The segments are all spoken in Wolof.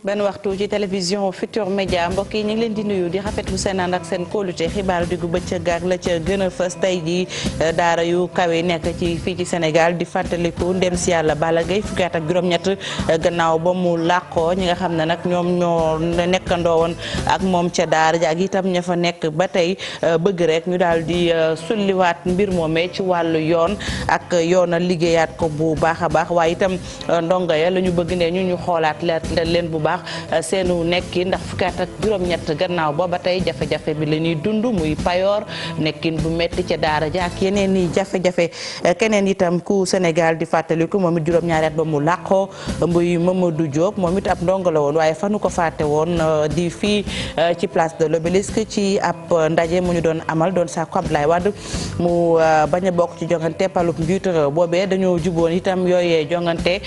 benn waxtu ci télévision Futur Média mbokk yi ñu ngi leen di nuyu di rafetlu seen ànd ak seen kóolute xibaaru diggu bëccëg ak la ca gën a fës tey jii daara yu kawe nekk ci fii ci Sénégal di fàttaliku ndem si yàlla Balla Gaye fukki at ak juróom-ñett gannaaw ba mu làqoo ñi nga xam ne nag ñoom ñoo nekkandoo woon ak moom ca daara ja ak itam ña fa nekk ba tey bëgg rek ñu daal di sulliwaat mbir moomee ci wàllu yoon ak yoonal liggéeyaat ko bu baax a baax waaye itam ndongo ya la ñu bëgg ne ñu xoolaat leen bu baax seenu nekkin ndax fukki at ak juróom-ñett gannaaw ba tey jafe-jafe bi la ñuy dund muy payoor nekkin bu metti ca daara ja ak yeneen i jafe-jafe keneen itam ku Sénégal di fàttaliku moom it juróom-ñaari at ba mu làqoo muy Mamadou Diop moom it ab ndongo la woon waaye fanu ko fàtte woon di fii ci place de l'Obélisque ci ab ndaje mu ñu doon amal doon sàkku Abdoulaye Wade mu bañ a bokk ci jongante palub njiitu réew boobee dañoo juboon itam yooyee jongante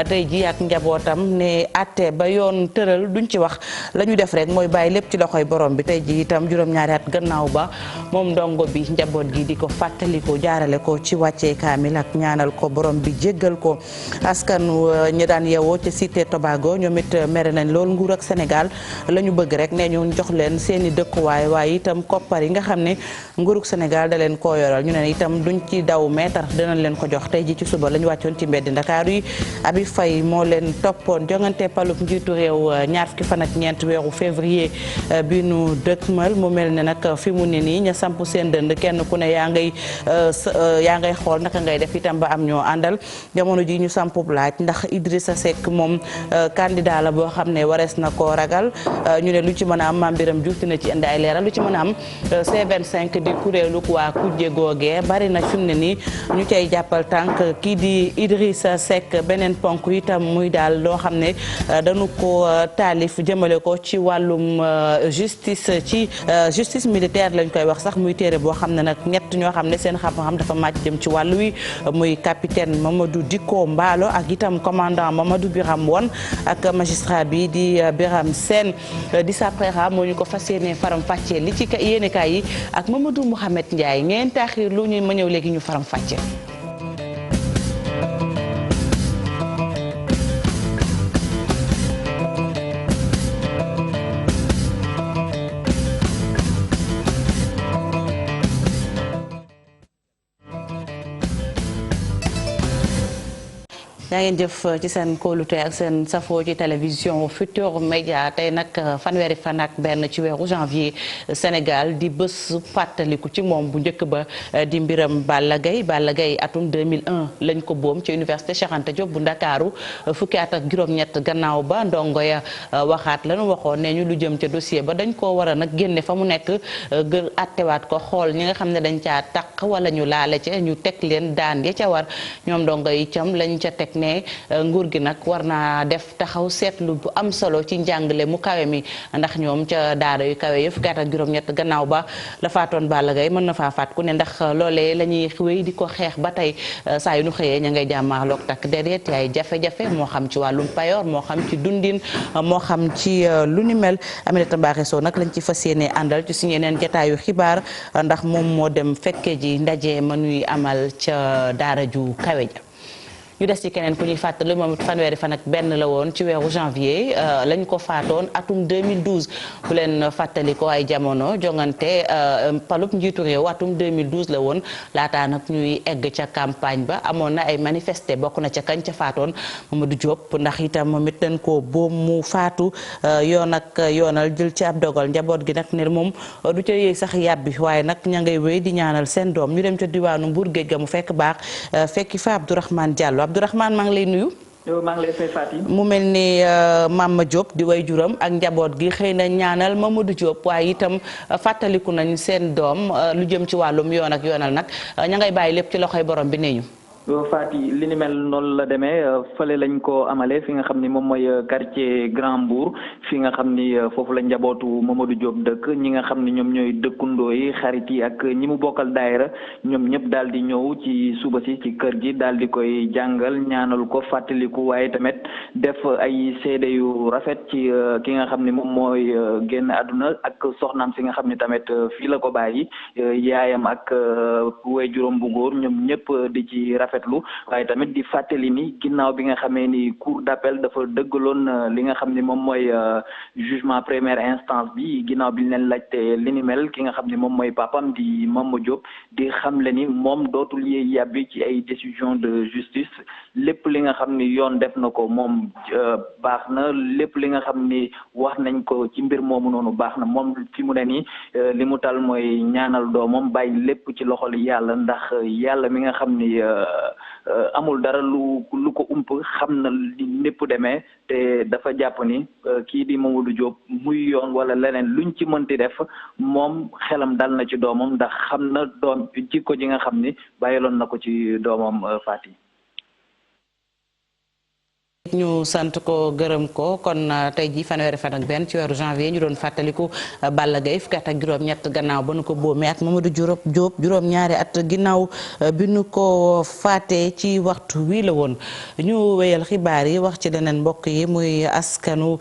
tey ji ak njabootam ne atte ba yoon tëral duñ ci wax la ñu def rek mooy bàyyi lépp ci loxoy borom bi tey ji itam juróom-ñaari at gannaaw ba moom ndongo bi njaboot gi di ko fàttaliko jaarale ko ci wàccee kaamil ak ñaanal ko borom bi jéggal ko askan ñi daan yeewoo ca Cité Tobago ñoom it mere nañ lool nguur ak Sénégal la ñu bëgg rek ne ñu jox leen seen i dëkkuwaay waaye itam koppar yi nga xam ne nguurug Sénégal da leen koo yoral ñu ne itam duñ ci daw meetar dinañ leen ko jox tey ji ci suba la ñu wàccoon ci mbeddi Ndakaaru yi Abi Faye moo leen toppoon jongante palub njiitu réew ñaar fukki fan ak ñeent weeru février bi nu dëkkmal mu mel ne nag fi mu ne nii ña samp seen dënd kenn ku ne yaa ngay xool naka ngay def itam ba am ñoo àndal jamono ji ñu sampub laaj ndax Idrissa Seck moom candidat la boo xam ne warees na koo ragal ñu ne lu ci mën a am Mame Birame Diouf dina ci indi ay leeral lu ci mën a am C25 di kuréelu waa kujje googee bari na fi mu ne nii ñu cay jàppal tànk kii di Idrissa Seck beneen ponk itam muy daal loo xam ne dañu ko taalif jëmale ko ci wàllum justice militaire lañ koy wax sax muy téere boo xam ne nag ñett ñoo xam ne seen xam-xam dafa màcc jëm ci wàllu wi muy capitaine Mamadou Dicko Mballo ak itam commandant Mamadou Biram Won ak magistrat bi di Biram Sène di saprera moo ñu ko fas yéene faram fàccee li ci yéenekaay yi ak Mamadou Mouhamed Ndiaye ngeen taaxir lu ñuy ma ñëw léegi ñu faram fàccee. yaa ngeen jëf ci seen kóolute ak seen safo ci télévision Futur Média tey nag fanweeri fan ak benn ci weeru janvier Sénégal di bés fàttaliku ci moom bu njëkk ba di mbiram Balla Gaye atum 2001 lañ ko boom ci université Cheikh Anta Diop bu Ndakaaru fukki at ak juróom-ñett gannaaw ba ndongo ya waxaat lañu waxoon ne ñu lu jëm ca dossier ba dañ koo war a nag génne fa mu nekk gër attewaat ko xool ñi nga xam ne dañ caa taq wala ñu laale ca ñu teg leen daan ya ca war ñoom ndongo yi cam lañ ca teg ne nguur gi nag war naa def taxaw seetlu bu am solo ci njàngale mu kawe mi ndax ñoom ca daara yu kawe yi fukki at ak juróom-ñett gannaaw ba la faatoon Balla Gaye mën na faa faat ku ne ndax loolee la ñuy wéy di ko xeex ba tey saa yu nu xëyee ña ngay jàmmaarloog takk derrière ay jafe-jafe moo xam ci wàllum payoor moo xam ci dundin moo xam ci lu ni mel Aminata Mbaxe Sow nag lañ ci fas yéene àndal ci suñu yeneen jataayu xibaar ndax moom moo dem fekke ji ndaje ma ñuy amal ca daara ju kawe ja ñu des ci keneen ku ñuy fàttali moom fanweeri fan ak benn la woon ci weeru janvier lañ ko faatoon atum 2012 bu leen fàttali ko ay jamono jongante palub njiitu réew atum 2012 la woon laataa nag ñuy egg ca campagne ba amoon na ay manifesté bokk na ca kañ ca faatoon Mamadou Diop ndax itam moom it dañ ko boom mu faatu yoon ak yoonal jël ci ab dogal njaboot gi nag ne moom du ca yëy sax yàbbi waaye nag ña ngay wéy di ñaanal seen doom ñu dem ca diwaanu Mbour géej ga mu fekk baax fekki fa Abdourahmane Diallo Abdourahmane maa ngi lay nuyu. maa ngi lay fay Fatou. mu mel ni Mama Diop di way juram ak njaboot gi xëy na ñaanal Mamadou Diop waaye itam fàttaliku nañ seen doom lu jëm ci wàllum yoon ak yoonal nag ña ngay bàyyi lépp ci loxoy borom bi nee ñu. Faty li ni mel noonu la demee fële lañ ko amalee fi nga xam ni moom mooy quartier Grand Mbour fi nga xam ni foofu la njabootu Mamadou Diop dëkk ñi nga xam ni ñoom ñooy dëkkundoo yi xarit yi ak ñi mu bokkal daayira ñoom ñëpp daal di ñëw ci suba si ci kër gi daal di koy jàngal ñaanal ko fàttaliku waaye tamit def ay seede yu rafet ci ki nga xam ni moom mooy génn àdduna ak soxnaam si nga xam ni tamit fii la ko bàyyi yaayam ak waajuram bu góor ñoom ñëpp di ci rafet rafetlu waaye tamit di fàttali ni ginnaaw bi nga xamee ni cour d'appel dafa dëggaloon li nga xam ni moom mooy jugement première instance bi ginnaaw bi ñu leen laajte li ni mel ki nga xam ni moom mooy papam di Mama Diop di xamle ni moom dootul yee yàbbi ci ay décision de justice lépp li nga xam ni yoon def na ko moom baax na lépp li nga xam ni wax nañ ko ci mbir moomu noonu baax na moom fi mu ne nii li mu tal mooy ñaanal doomam bàyyi lépp ci loxol yàlla ndax yàlla mi nga xam ni amul dara lu ko ump xam na li lépp demee te dafa jàpp ni kii di Mamadou Diop muy yoon wala leneen luñ ci mënti def moom xelam dal na ci doomam ndax xam na doom jikko ji nga xam ni bàyyiloon na ko ci doomam Fati. ñu sant ko gërëm ko kon tey jii fanweeri fan ak benn ci weeru janvier ñu doon fàttaliku Balla Gaye fukki at ak juróom-ñett gannaaw ba nu ko boomee ak Mamadou Diop juróom-ñaari at ginnaaw bi nu ko faatee ci waxtu wii la woon. ñu wéyal xibaar yi wax ci leneen mbokk yi muy askanu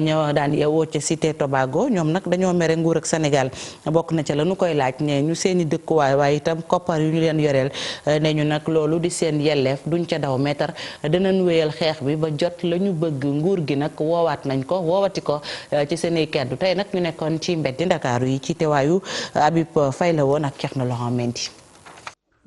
ñoo daan yeewoo ca Cité Tobago ñoom nag dañoo mere nguur ak Sénégal bokk na ca la nu koy laaj ne ñu seeni dëkkuwaay waaye itam koppar yu ñu leen yoreel ne ñu nag loolu di seen yelleef duñ ca daw meetar danañ wéyal xeex bi ba jot la ñu bëgg nguur gi nag woowaat nañ ko woowati ko ci seeni keddu tey nag ñu nekkoon ci mbeddi Ndakaaru yi ci teewaayu Habib Faye la woon ak Thierno Laurent Mendy.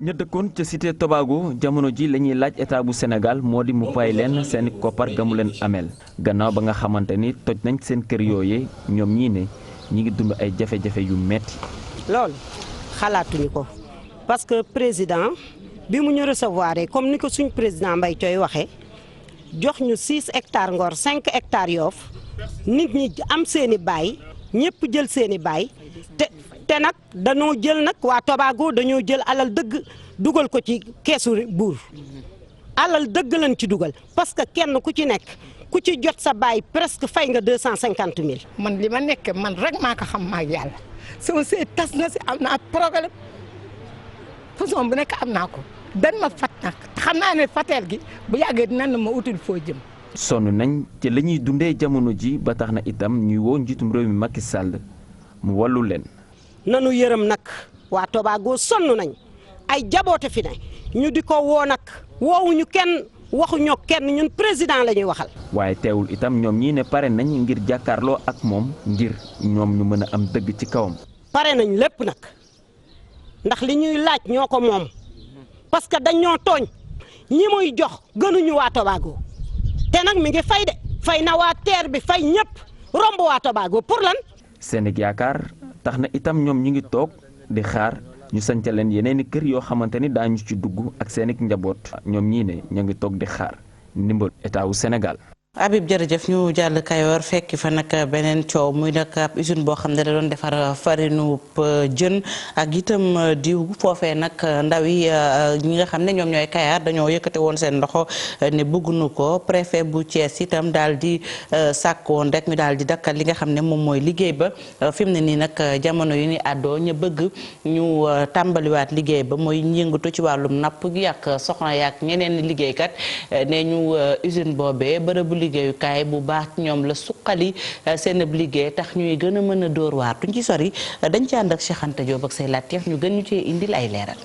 ña dëkkoon ca Cité Tobago jamono ji la ñuy laaj état bu Sénégal moo di mu fay leen seeni koppar gamu leen ameel gannaaw ba nga xamante ni toj nañ seen kër yooyee ñoom ñii ne ñi ngi dund ay jafe-jafe yu metti loolu xalaatuñu ko parce que président bi mu ñu recevoir comme ni ko suñ président Mbaye Thioye waxee jox ñu 6 hectares Ngor 5 hectares Yoff nit ñi am seeni baay ñëpp jël seeni baay te nag dañoo jël nag waa Tobago dañoo jël alal dëgg dugal ko ci keesu buur alal dëgg lañ ci dugal parce que kenn ku ci nekk ku ci jot sa baay presque fay nga 250 000. man li ma nekk man rek maa ko xam maa yàlla sama sëy tas na si am naa problème façon bu nekk am naa ko. dan ma fat nag xam naa ne fateel gi bu yàggee dina na ma utul foo jëm. sonn nañ ci la ñuy dundee jamono ji ba tax na itam ñuy woo njiitum réew mi Macky Sall mu wallu leen. nanu yërëm nag waa Tobago sonn nañ ay jaboote fi ne ñu di ko woo nag woowuñu kenn waxuñoo kenn ñun président la ñuy waxal. waaye teewul itam ñoom ñii ne pare nañ ngir jàkkaarloo ak moom ngir ñoom ñu mën a am dëgg ci kawam. pare nañ lépp nag ndax li ñuy laaj ñoo ko moom. parce que dañoo tooñ ñi muy jox gënuñu waa Tobago te nag mi ngi fay de fay na waa terre bi fay ñëpp romb waa Tobago pour lan. seen yaakaar tax na itam ñoom ñu ngi toog di xaar ñu sanca leen yeneen i kër yoo xamante ni daañu ci dugg ak seen i njaboot ñoom ñii ne ñu ngi toog di xaar ndimbal état wu Sénégal. Habib jërëjëf ñu jàll Kayoor fekki fa nag beneen coow muy nag ab usine boo xam ne da doon defar farine jën ak itam diw foofee nag ndaw yi ñi nga xam ne ñoom ñooy Kayar dañoo yëkkate woon seen loxo ne bëgguñu ko préfet bu Thiès itam daal di sàkk woon rek ñu daal di dakkal li nga xam ne moom mooy liggéey ba fi mu ne nii nag jamono yu ni àddoo ñu bëgg ñu tàmbaliwaat liggéey ba mooy yëngatu ci wàllum napp gi ak soxna yaak ñeneen liggéeykat ne ñu usine boobee bërëbu liggéeyukaay bu baax ñoom la suqali seen ab liggéey tax ñuy gën a mën a dóor waar duñ ci sori dañ ci ànd ak Cheikh Anta Diop ak say laajteef ñu gën ñu cee indil ay leeral.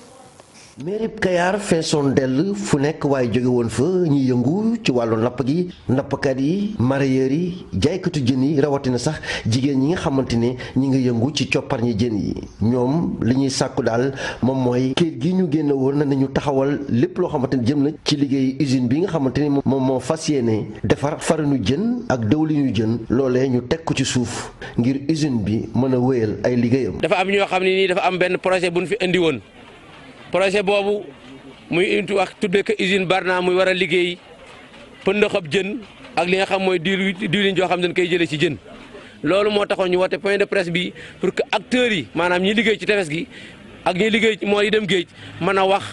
mairie Kayar feesoon dell fu nekk waaye jóge woon fa ñi yëngu ci wàllu napp gi nappkat yi mareyeurs yi jaaykatu jën yi rawatina sax jigéen ñi nga xamante ne ñi nga yëngu ci coppar ñi jën yi ñoom li ñuy sàkku daal moom mooy kayit gi ñu génne woon na nañu taxawal lépp loo xamante ne jëm na ci liggéey usine bi nga xamante ne moom moo fas yéene defar farinu jën ak dëwlinu jën loolee ñu teg ko ci suuf ngir usine bi mën a wéyal ay liggéeyam. dafa am ñoo xam ne nii dafa am benn projet bu ñu fi indi woon. projet boobu muy intu wax tuddee ko usine Barna muy war a liggéey pëndoxab jën ak li nga xam mooy diwlin joo xam dañ koy jëlee ci jën loolu moo taxoon ñu woote point de presse bi pour que acteurs yi maanaam ñi liggéey ci tefes gi ak ñi liggéey moo yi dem géej mën a wax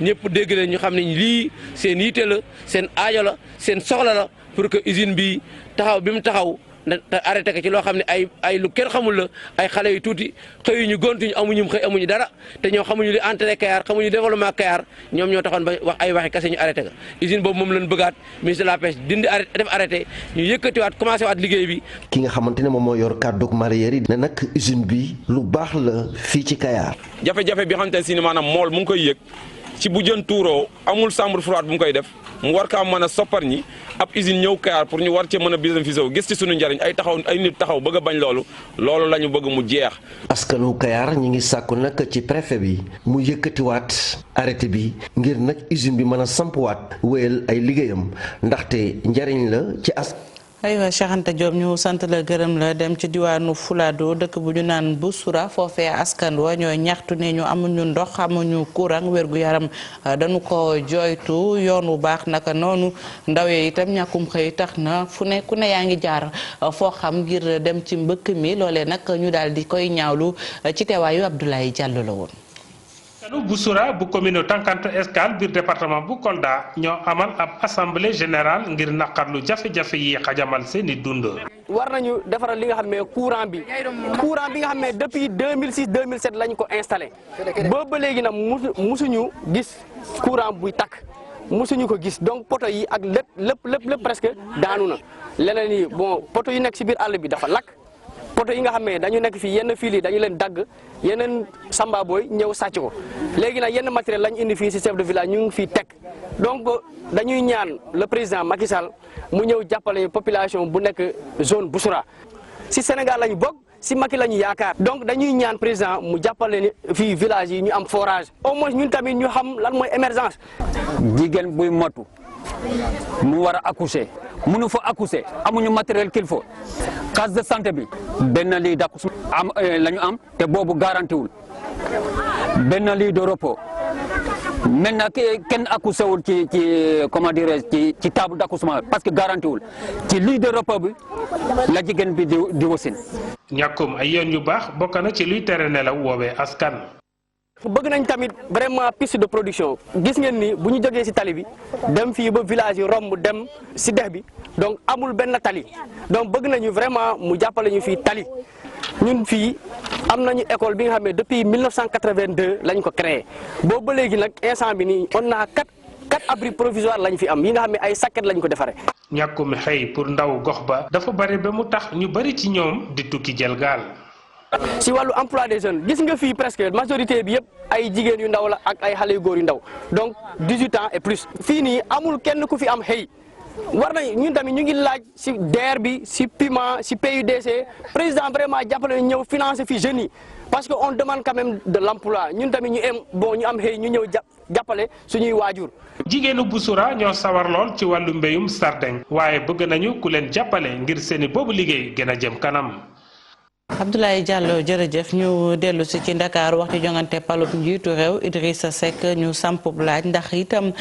ñëpp dégg leen ñu xam ne lii seen yitte la seen aajo la seen soxla la pour que usine bi taxaw bi mu taxaw te arrêté ko ci loo xam ne ay lu kenn xamul la ay xale yu tuuti xëyuñu gontuñu amuñu xëy amuñu dara te ñoo xamuñu li entrée Kayar xamuñu développement Kayar ñoom ñoo taxoon ba wax ay waxi kese ñu arrêté ko usine boobu moom lañ bëggaat ministre de la pêche dindi def arrêté ñu yëkkatiwaat commencé waat liggéey bi. ki nga xamante ne moom moo yor kàddug mareyeurs yi ne nag usine bi lu baax la fii ci Kayar. jafe-jafe bi xamante ne si maanaam mool mu ngi koy yëg ci bu jën tuuroo amul chambre froide bu mu koy def mu war kaa mën a soppar ñi ab usine ñëw Kayar pour ñu war cee mën a bénéficier wu gis ci suñu njariñ ay nit taxaw bëgg a bañ loolu la ñu bëgg mu jeex. askanu Kayar ñi ngi sàkku nag ci préfet bi mu yëkkatiwaat arrêté bi ngir nag usine bi mën a sampuwaat wéyal ay liggéeyam ndaxte njariñ la ci aywa Cheikh Anta Diop ñu sant la gërëm la dem ci diwaanu Fuladu dëkk bu ñu naan Boussoura foofee askan wa ñooy ñaxtu ne ñu amuñu ndox amuñu courant wérgu yaram dañu ko jooytu yoon wu baax naka noonu ndaw yi itam ñàkkum xëy tax na fu ne ku ne yaa ngi jaar foo xam ngir dem ci mbëkk mi loolee nag ñu daal di koy ñaawlu ci teewaayu Abdoulaye Diallo la woon. Boussoura bu commune Tankante Escale biir département bu Kolda ñoo amal ab assemblée générale ngir naqarlu jafe-jafe yi xajamal seeni dund. war nañu defaral li nga xam ne courant bi nga xam ne depuis 2006 2007 lañ ko installé boobu ba léegi nag musuñu gis courant buy takk musuñu ko gis donc poto yi ak lépp presque daanu na leneen yi bon poto yi nekk ci biir àll bi dafa lakk. poto yi nga xam ne dañu nekk fii yenn fil yi dañu leen dagg yeneen samba booy ñëw sàcc ko léegi nag yenn matériel lañu indi fii ci chef de village ñu ngi fii teg donc dañuy ñaan le président Macky Sall mu ñëw jàppale population bu nekk zone Boussoura ci Sénégal lañu bokk ci Macky lañu yaakaar donc dañuy ñaan président mu jàppale fii village yi ñu am forage au moins ñun tamit ñu xam lan mooy émergence. jigéen buy motu mu war a accoucher mënu fa accoucher amuñu matériel qu'il faut case de santé bi benn lit d'accouchement am la ñu am te boobu garanti wul benn lit de repos maintenant kenn accouché wul ci comment dirais-je ci table d'accouchement parce que garanti wul ci lit de repos bi la jigéen bi di wasin. ñàkkum ay yoon yu baax bokk na ci luy tere nelaw woowee askan. bëgg nañ tamit vraiment piste de production gis ngeen ni bu ñu jógee ci tali bi dem fii ba village yi romb dem ci dex bi donc amul benn tali donc bëgg nañu vraiment mu jàppale ñu fii tali ñun fii am nañu école bi nga xam ne depuis 1982 lañ ko créé boobu ba léegi nag instant bi nii on a quatre abris provisoires lañ fi am yi nga xam ne ay saket lañ ko defaree. ñàkkum xëy pour ndaw gox ba dafa bari ba mu tax ñu bari ci ñoom di tukki jël gaal. ci wàllu emploi des jeunes gis nga fii presque majorité bi yëpp ay jigéen yu ndaw la ak ay xale yu góor yu ndaw donc 18 ans et plus. fii nii amul kenn ku fi am xëy war nañ ñun tamit ñu ngi laaj ci DER bi ci PUMA ci PUDC président vraiment jàppale ñëw financer fi jeunes yi parce que on demande quand même de l'emploi ñun tamit ñu am xëy ñu ñëw jàppale suñuy waajur. jigéenu Boussoura ñoo sawar lool ci wàllu mbéyum sardin waaye bëgg nañu ku leen jàppale ngir seeni boobu liggéey gën a jëm kanam. Abdoulaye Diallo jërëjëf ñu dellu si ci Dakar wax ci jongante palub njiitu réew Idrissa Seck ñu sampub laaj ndax itam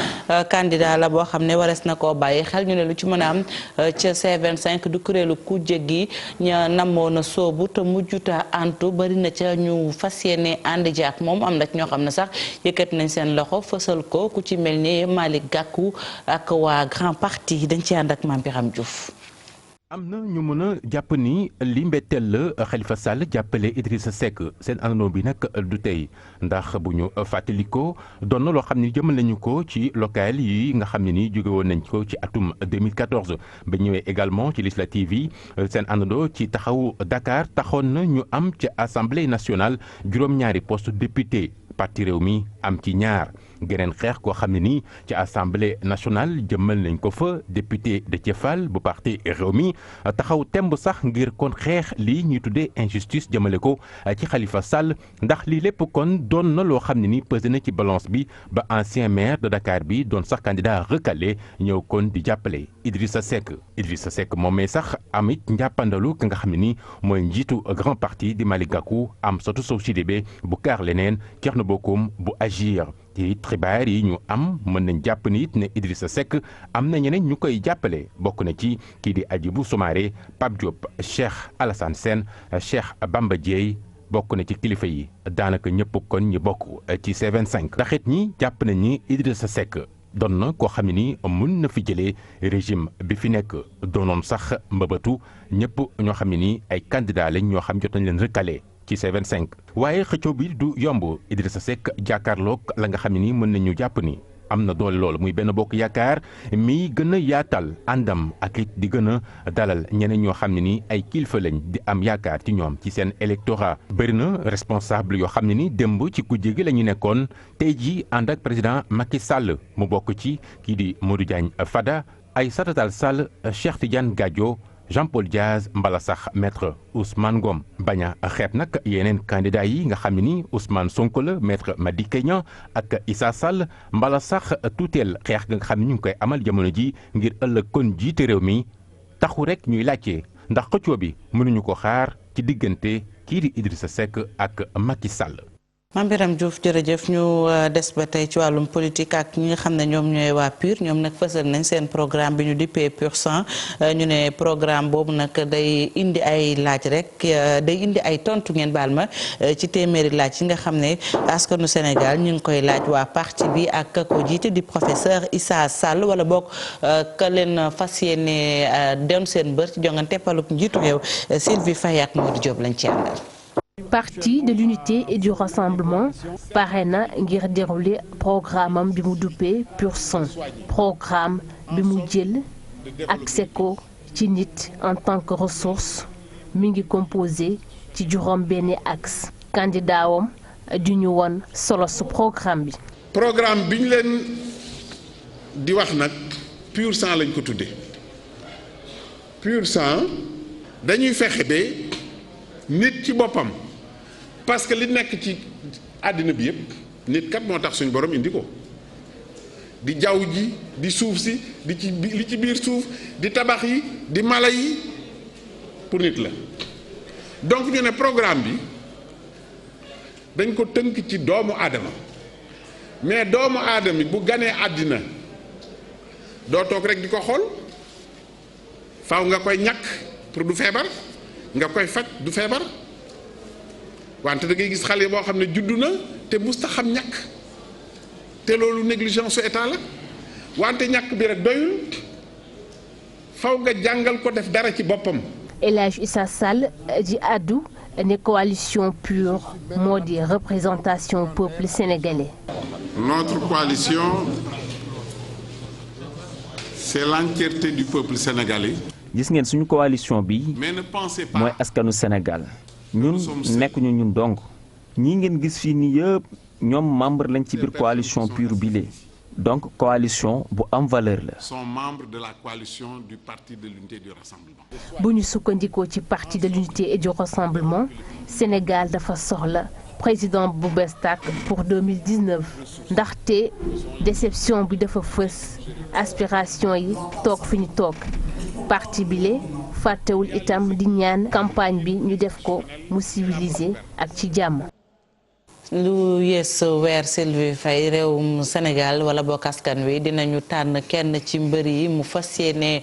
candidat la boo xam ne warees na koo bàyyi xel ñu ne lu ci mën a am ca C25 du kuréelu kujje gi ña namoon a soobu te mujjuta antu bari na ca ñu fas yéene ànd ji ak moom am na ci ñoo xam ne sax yëkkat nañ seen loxo fësal ko ku ci mel ni Malick Gakou ak waa Grand Parti dañ ci ànd ak Mame Birame Diouf. am na ñu mën a jàpp ni li mbetteel la Khalifa Sall jàppale Idrissa Seck seen àndandoo bi nag du tey ndax bu ñu fàttalikoo doon na loo xam ne jëmal nañu ko ci local yi nga xam ne ni jóge woon nañ ko ci atum 2014 ba ñëwee également ci législative yi seen àndandoo ci taxawu Dakar taxoon na ñu am ci assemblée nationale juróom-ñaari poste député parti réew mi am ci ñaar geneen xeex koo xam ne nii ci assemblée nationale jëmmal nañ ko fa député Déthié Fall bu parti réew mi taxaw temb sax ngir kon xeex lii ñuy tuddee injustice jëmale ko ci Khalifa Sall ndax lii lépp kon doon na loo xam ne ni pesé na ci balance bi ba ancien maire de Dakar bi doon sax candidat recalé ñëw kon di jàppale Idrissa Seck moomee sax amit njàppandalu ki nga xam ne ni mooy njiitu Grand Parti di Malick Gakou Amsatou Sow Sidibé bu kaar leneen Thierno Bocoum bu Agir te it xibaar yi ñu am mën nañ jàpp ni it ne Idrissa Seck am na ñeneen ñu koy jàppale bokk na ci kii di Hadjibou Soumaré Pape Diop Cheikh Alassane Sène Cheikh Bamba Dièye bokk na ci kilifa yi daanaka ñëpp kon ñi bokk ci C25 ndax it ñi jàpp nañ ni Idrissa Seck doon na koo xam ne ni mën na fi jëlee régime bi fi nekk doonoon sax mbëbëtu ñëpp ñoo xam ne ni ay candidat lañ ñoo xam jot nañ leen recalé ci C25 waaye xëccoo bi du yomb Idrissa Seck jàkkaarloog la nga xam ne ni mën nañu jàpp ni am na doole loolu muy Benno Bokk Yaakaar mi gën a yaatal àndam ak it di gën a dalal ñeneen ñoo xam ne ni ay kilifa lañ di am yaakaar ci ñoom ci seen électorat bëri na responsable yoo xam ne ni démb ci kujje gi la ñu nekkoon tey jii ànd ak président Macky Sall mu bokk ci kii di Modou Diagne Fada Aïssata Tall Sall Cheikh Tidiane Gadio Jean-Paul Diaz mbala sax maître Ousmane Ngom bañ a xeeb nag yeneen candidat yi nga xam ne ni Ousmane Sonko la maître Madické Niang ak Issa Sall mbala sax tuuteel xeex nga xam ne ñu ngi koy amal jamono ji ngir ëllëg kon jiite réew mi taxu rek ñuy laajte ndax xëccoo bi mënuñu ko xaar ci diggante kii di Idrissa Seck ak Macky Sall. Mame Birame Diouf jërëjëf ñu des ba tey ci wàllum politique ak ñi nga xam ne ñoom ñooy waa PUR ñoom nag fësal nañ seen programme bi ñu dippee PUR sang ñu ne programme boobu nag day indi ay laaj rek day indi ay tontu ngeen baal ma ci téeméeri laaj yi nga xam ne askanu Sénégal ñu ngi koy laaj waa parti bi ak ka ko jiite di professeur Issa Sall wala boog ka leen fas yéene doon seen bër ci jongante palub njiitu réew Sylvie Faye ak Modou Diop lañ ci àndal. Parti de l'unité et du rassemblement pare na ngir dérouler programme am bi mu duppee PUR sang programme bi mu jël accès ko ci nit en tant que ressource mi ngi composé ci juróom benni axe candidatam du ñu woon solo su programme bi. programme bi ñu leen di wax nag PUR sang lañ ko tuddee PUR sang dañuy fexe ba nit ci boppam parce que li nekk ci àddina bi yëpp nit kat moo tax suñu borom indi ko di jaww ji di suuf si di ci li ci biir suuf di tabax yi di mala yi pour nit la donc ñu ne programme bi dañ ko tënk ci doomu aadama mais doomu aadama bi bu ganee àddina doo toog rek di ko xool faaw nga koy ñàkk pour du feebar nga koy faj du feebar wante da ngay gis xale boo xam ne juddu na te musta xam ñàkk te loolu négligence su état la wante ñàkk bi rek doyul faw nga jàngal ko def dara ci boppam. El Hadj Issa Sall di addu ne coalition PUR moo di représentation peuple sénégalais. Notre coalition c'est l'entièreté du peuple sénégalais. gis ngeen suñu coalition bi mooy askanu Sénégal ñun nekkuñu ñun donc ñi ngeen gis fii nii yëpp ñoom membre lañ ci biir coalition PUR bile donc coalition bu am valeur la. sont membres de la coalition du parti de l'unité et du rassemblement. bu ñu sukkandikoo ci parti de l'unité et du rassemblement Sénégal dafa soxla président bu bees tàkk pour 2019 ndaxte déception bi dafa fës aspiration yi toog fi ñu toog. parti bile fàttewul itam di ñaan campagne bi ñu def ko mu civilisé ak ci jàmm. lu yees weer Sylvie Faye réewum Sénégal wala bokk askan wi dinañu tànn kenn ci mbër yi mu fas yéene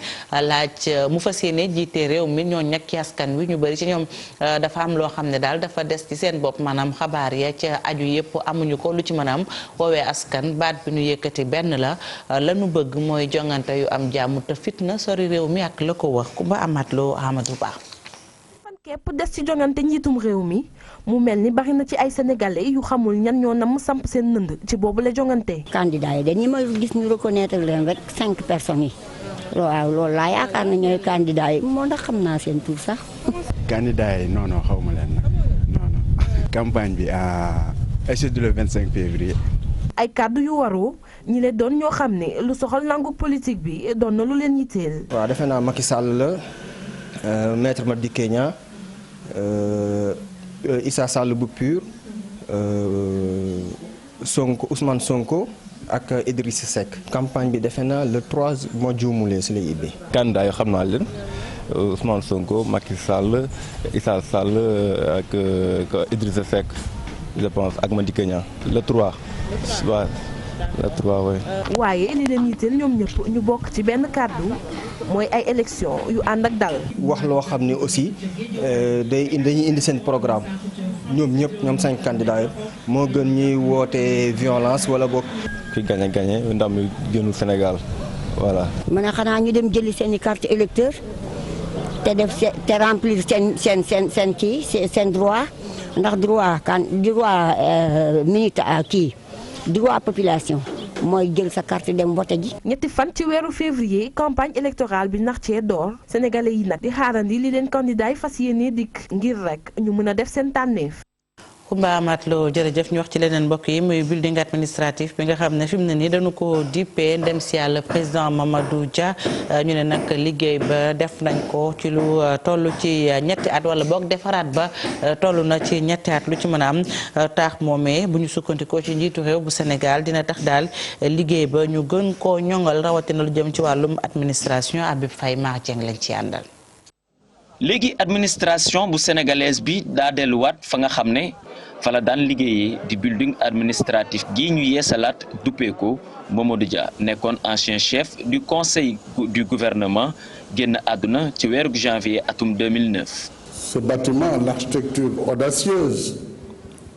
jiite réew mi ñoo ñàkk ci askan wi ñu bëri ci ñoom dafa am loo xam ne daal dafa des ci seen bopp maanaam xabaar ya ca aju yëpp amuñu ko lu ci mën a am woowee askan baat bi ñu yëkkati benn la lañu bëgg mooy jongante yu am jàmm te fitna sori réew mi ak la ko wax Kumba Amat Lo Amadou Ba. képp des ci jongante njiitum réew mi mu mel ni bari na ci ay sénégalais yu xamul ñan ñoo nam samp seen nënd ci boobu la jongante. candidat yi dañuy ma gis ñu reconnaître leen rek 5 personnes yi waaw loolu laa yaakaar na ñooy candidat yi moo ndax xam naa seen tur sax. candidat yi non xaw ma leen nag non campagne bi à échelle le 25 février. ay kàddu yu waru ñi le doon ñoo xam ne lu soxal langu politique bi doon na lu leen yitteel. waaw defe naa Macky Sall la maître Madické Niang Issa Sall bu PUR Sonko Ousmane Sonko ak Idrissa Seck. campagne bi defe naa le 3 mois juumulee si lay ibbi. candidat yi xam naa leen Ousmane Sonko Macky Sall Issa Sall ak Idrissa Seck je pense ak Madické Niang le 3 waaw le 3 oui. waaye li leen yitteel ñoom ñëpp ñu bokk ci benn kàddu mooy ay élection yu ànd ak dal. wax loo xam ne aussi dañuy indi seen programme ñoom ñëpp ñoom 5 candidats yi moo gën ñuy woote violence wala boog. ki gagné ndam yu gënul Sénégal voilà. ma ne xanaa ñu dem jëli seen i carte électeur te def te remplir seen kii seen droit ndax droit militaire kii droit population mooy jël sa carte dem vote ji. ñetti fan ci weeru février campagne électorale bi nax cee door sénégalais yi nag di xaarandi li leen candidat yi fas yéene dikk ngir rek ñu mën a def seen tànneef. Kumba Amat Lo jërëjëf ñu wax ci leneen mbokk yi muy building administratif bi nga xam ne fi mu ne nii dañu ko dippee ndem si yàlla président Mamadou Dia ñu ne nag liggéey ba def nañ ko ci lu toll ci ñetti at wala boog defaraat ba toll na ci ñetti at lu ci mën a am taax moomee bu ñu sukkandikoo ci njiitu réew bu Sénégal dina tax daal liggéey ba ñu gën koo ñoŋal rawatina lu jëm ci wàllum administration Habib Faye Martieng lañ ci àndal. léegi administration bu sénégalaise bi daa delluwaat fa nga xam ne fa la daan liggéeyee di building administratif gii ñu yeesalaat duppee ko Mamadou Dia nekkoon ancien chef du conseil du gouvernement génn àdduna ci weeru janvier atum 2009. Ce bâtiment, l'architecture audacieuse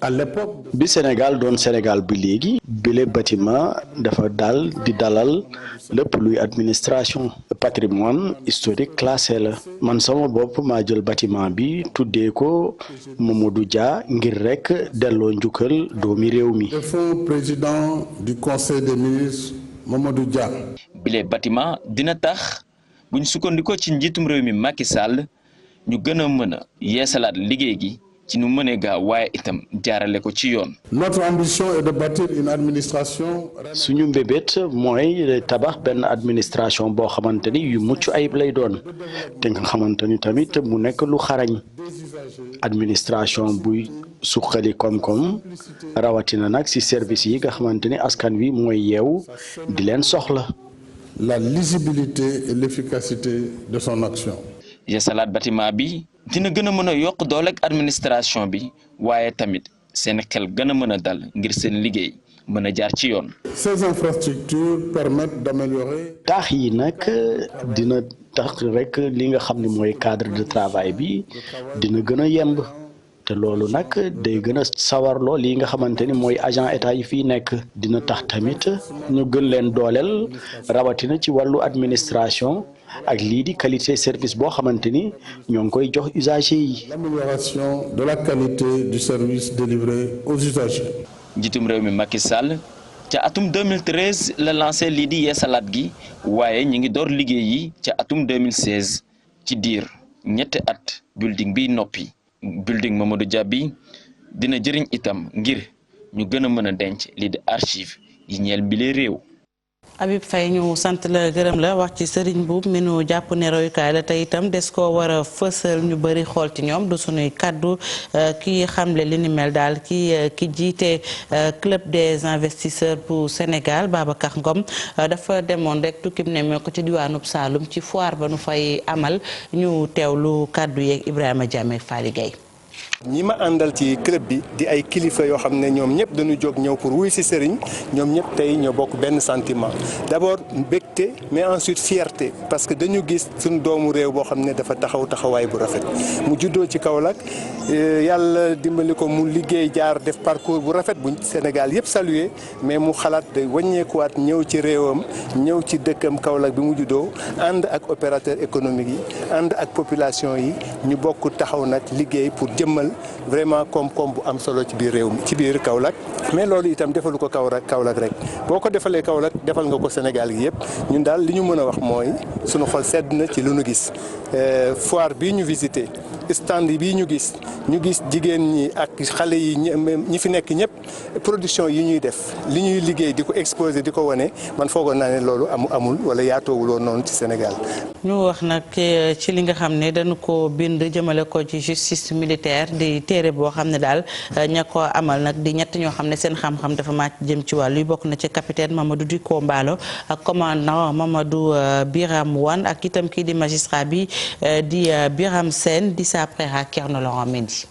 à l'époque. bi Sénégal doon Sénégal bi léegi bile bâtiment dafa daal di dalal lépp luy administration patrimoine historique classé la man sama bopp maa jël bâtiment bi tuddee ko Mamadou Dia ngir rek delloo njukkal doomi réew mi. Défunt président du conseil des ministres Mamadou Dia. bile bâtiment dina tax buñ sukkandikoo ci njiitum réew mi Macky Sall ñu gën a mën a yeesalaat liggéey gi. ci nu mënee gaaw waaye itam jaarale ko ci yoon. Notre ambition est de bâtir une administration. suñu mbébét mooy tabax benn administration boo xamante ni yu mucc ayib lay doon te nga xamante ni tamit mu nekk lu xarañ administration buy suqali koom-koom rawatina nag ci service yi nga xamante ni askan wi mooy yeewu di leen soxla. La lisibilité et l'efficacité de son action. yeesalaat bâtiment bi. dina gën a mën a yokk dooleeg administration bi waaye tamit seen xel gën a mën a dal ngir seen liggéey mën a jaar ci yoon. Ces infrastructures permettent d'améliorer. taax yi nag dina tax rek li nga xam ne mooy cadre de travail bi dina gën a yemb te loolu nag day gën a sawarloo lii nga xamante ni mooy agent état yi fii nekk dina tax tamit ñu gën leen dooleel rawatina ci wàllu administration. ak lii di qualité service boo xamante ni ñoo ngi koy jox usagers yi. L'amélioration de la qualité du service délivré aux usagers. njiitum réew mi Macky Sall ca atum 2013 la lancé lii di yeesalaat gi waaye ñi ngi door liggéey yi ca atum 2016 ci diir ñetti at building bi noppi building Mamadou Dia bi dina jëriñ itam ngir ñu gën a mën a denc lii di archive yi ñeel bile réew. Habib Faye ñu sant la gërëm la wax ci Serigne Mboup mi nu jàpp ne royukaay la te itam des koo war a fësal ñu bëri xool ci ñoom du sunuy kaddu ki xamle li ni mel daal ki jiite club des investisseurs pour Sénégal Babacar Ngom dafa demoon rek tukkim ne mee ko ci diwaanub Saloum ci foire ba nu fay amal ñu teewlu kaddu yeeg Ibrahima Diame Fally Gueye. ñi ma àndal ci club bi di ay kilifa yoo xam ne ñoom ñëpp dañu jóg ñëw pour wuy si sëriñ ñoom ñëpp tey ñoo bokk benn sentiment d'abord mbégte mais ensuite fierté parce que dañu gis suñu doomu réew boo xam ne dafa taxawaay bu rafet mu juddoo ci Kaolack yàlla dimbali ko mu liggéey jaar def parcours bu rafet bu Sénégal yëpp salué mais mu xalaat de wàññeekuwaat ñëw ci réewam ñëw ci dëkkam Kaolack bi mu juddoo ànd ak opérateur économique yi ànd ak population yi ñu bokk taxaw nag liggéey pour jëmmal vraiment koom-koom bu am solo ci biir réew mi ci biir Kaolack mais loolu itam defalu ko Kaolack rek boo ko defalee Kaolack defal nga ko Sénégal gi yëpp ñun daal li ñu mën a wax mooy sunu xol sedd na ci lu nu gis foire bii ñu visité stand bii ñu gis jigéen ñi ak xale yi ñi fi nekk ñëpp production yi ñuy def li ñuy liggéey di ko exposé di ko wane man foogoon naa ne loolu amul wala yaatoowuloo noonu ci Sénégal. ñu wax nag ci li nga xam ne dañu ko bind jëmale ko ci justice militaire di téere boo xam ne daal ña ko amal nag di ñett ñoo xam ne seen xam-xam dafa màcc jëm ci wàllu yi bokk na ci capitaine Mamadou Diko Mballo ak commandant Mamadou Biram Wane ak itam kii di magistrat bi di Biram Sène di sa préra Thierno Laurent Mendy.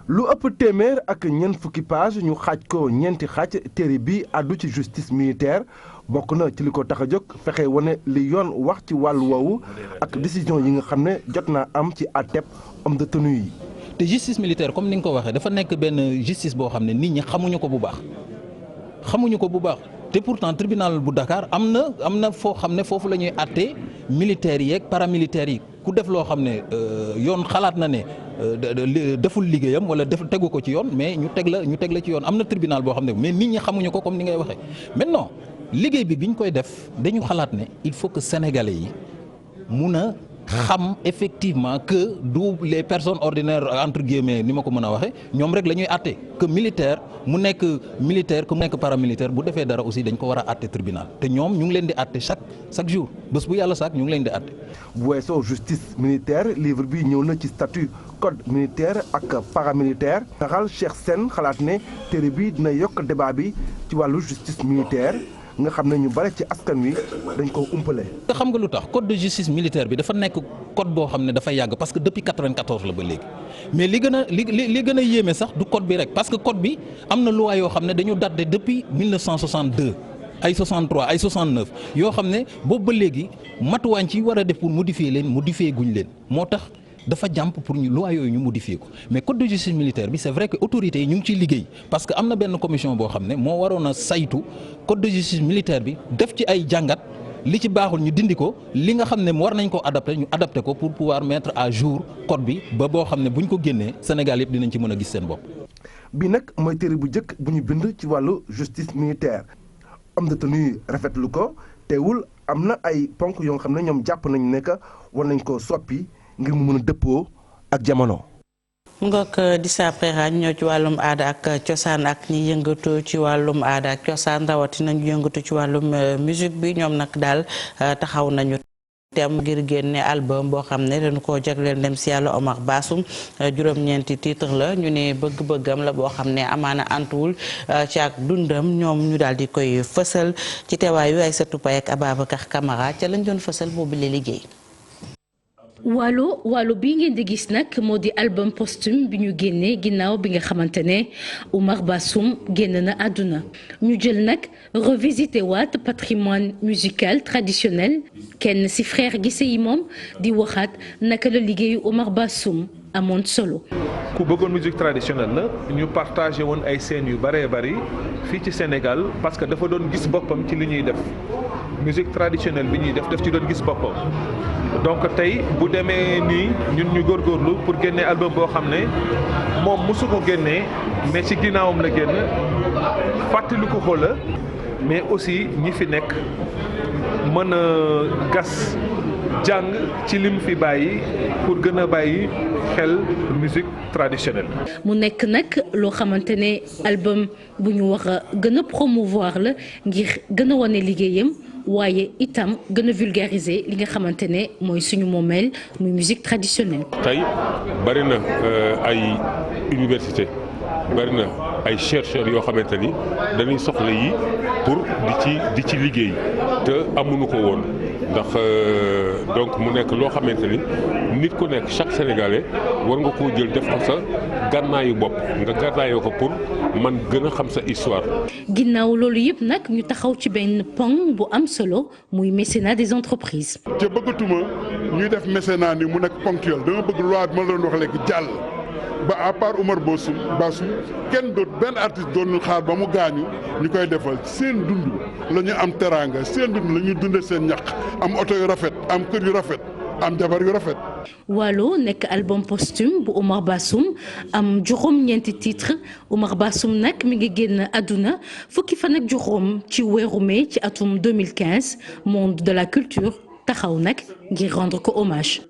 lu ëpp téeméer ak ñeent fukki page ñu xaaj ko ñeenti xaaj téere bi àddu ci justice militaire bokk na ci li ko tax a jóg fexe wane li yoon wax ci wàllu woowu ak décision yi nga xam ne jot naa am ci àtteb homme de tenue yi. te justice militaire comme ni nga ko waxee dafa nekk benn justice boo xam ne nit ñi xamuñu ko bu baax te pourtant tribunal bu Dakar am na foo xam ne foofu la ñuy àtte militaires yi ak paramilitaires yi ku def loo xam ne yoon xalaat na ne deful liggéeyam wala tegu ko ci yoon mais ñu teg la ci yoon am na tribunal boo xam ne mais nit ñi xamuñu ko comme ni ngay waxee maintenant liggéey bi ñu koy def dañu xalaat ne il faut que sénégalais yi mun a xam effectivement que du les personnes ordinaires entre guillemets ni ma ko mën a waxee ñoom rek la ñuy àtte que militaire mu nekk paramilitaire bu defee dara aussi dañ ko war a àtte tribunal te ñoom ñu ngi leen di àtte chaque jour bés bu yàlla saak ñu ngi leen di àtte. bu weesoo justice militaire livre bi ñëw na ci statut code militaire ak paramilitaire taxal Cheikh Sène xalaat ne téere bi dina yokk débat bi ci wàllu justice militaire. nga xam ne ñu bare ci askan wi dañ ko umpale. te xam nga lu tax code de justice militaire bi dafa nekk code boo xam ne dafa yàgg parce que depuis 94 la ba léegi mais li gën a yéeme sax du code bi rek parce que code bi am na loi yoo xam ne dañu daté depuis 1962 ay 63 ay 69 yoo xam ne boobu ba léegi matuwaañ ci war a def pour modifier guñ leen moo tax. dafa jàmp pour ñu loi yooyu ñu modifier ko mais code de justice militaire bi c'est vrai que autorités yi ñu ngi ciy liggéey parce que am na benn commission boo xam ne moo waroon a saytu code de justice militaire bi def ci ay jàngat li ci baaxul ñu dindi ko li nga xam ne war nañ ko adapté ñu adapté ko pour pouvoir mettre à jour code bi ba boo xam ne bu ñu ko génnee Sénégal yëpp dinañ ci mën a gis seen bopp. bi nag mooy téere bu njëkk bu ñu bind ci wàllu justice militaire homme de tenue rafetlu ko teewul am na ay ponk yoo xam ne ñoom jàpp nañ ne que war nañ koo soppi. ngir mu mën a dëppoo ak jamono. Ngok di saprera ñoo ci wàllum aada ak cosaan ak ñi yëngatu ci wàllum aada ak cosaan rawatina ñu yëngatu ci wàllum musique bi ñoom nag daal taxaw nañu tem ngir génne album boo xam ne dañu koo jagleel dem si yàlla Omar Bassoum juróom-ñeenti titre la ñu ne bëgg-bëggam la boo xam ne amaana antuwul ci ak dundam ñoom ñu daal di koy fësal ci teewaayu Aïssatou Paye ak Ababacar Camara ca lañ doon fësal boobu la liggéey. Waalo bi ngeen di gis nag moo di album posthume bi ñu génnee ginnaaw bi nga xamante ne Omar Bassoum génn na àdduna ñu jël nag revisité waat patrimoine musical traditionnel kenn ci frère Guissé yi moom di waxaat naka la liggéeyu Omar Bassoum amoon solo. ku bëggoon musique traditionnelle la ñu partagé woon ay scènes yu bëree bëri fii ci Sénégal parce que dafa doon gis boppam ci li ñuy def musique traditionnelle bi ñuy def daf ci doon gis boppam. donc tey bu demee nii ñun ñu góorgóorlu pour génne album boo xam ne moom mosu ko génnee mais ci ginnaawam la génn fàttaliku ko la mais aussi ñi fi nekk mën a gas jàng ci lim fi bàyyi pour gën a bàyyi xel musique traditionnelle. mu nekk nag loo xamante ne album bu ñu wax a gën a promouvoir la ngir gën a wane liggéeyam. waaye itam gën a vulgariser li nga xamante ne mooy suñu moomeel muy musique traditionnelle. tey bari na ay université bari na ay chercheurs yoo xamante ni dañuy soxla yi pour di ci liggéey te amuñu ko woon ndax donc mu nekk loo xamante ni nit ku nekk chaque sénégalais war nga koo jël def ko sa gànnaayu bopp nga gànnaayoo ko pour man gën a xam sa histoire. ginnaaw loolu yëpp nag ñu taxaw ci benn poñ bu am solo muy mécénat des entreprises. te bëggatuma ñuy def mécénat ni mu nekk ponctuel dama bëgg loi bi ma la doon wax léegi jàll ba à part Omar Bassoum kenn doot benn artiste doon ñu xaar ba mu gaañu ñu koy defal seen dund la ñu am teraanga seen dund la ñuy dunde seen ñaq am oto yu rafet am kër yu rafet am jabar yu rafet. Waalo nekk album posthume bu Omar Bassoum am juróom-ñeenti titre Omar Bassoum nag mi ngi génn àdduna fukki fan ak juróom ci weeru mai ci atum 2015 monde de la culture taxaw nag ngir rendre ko hommage.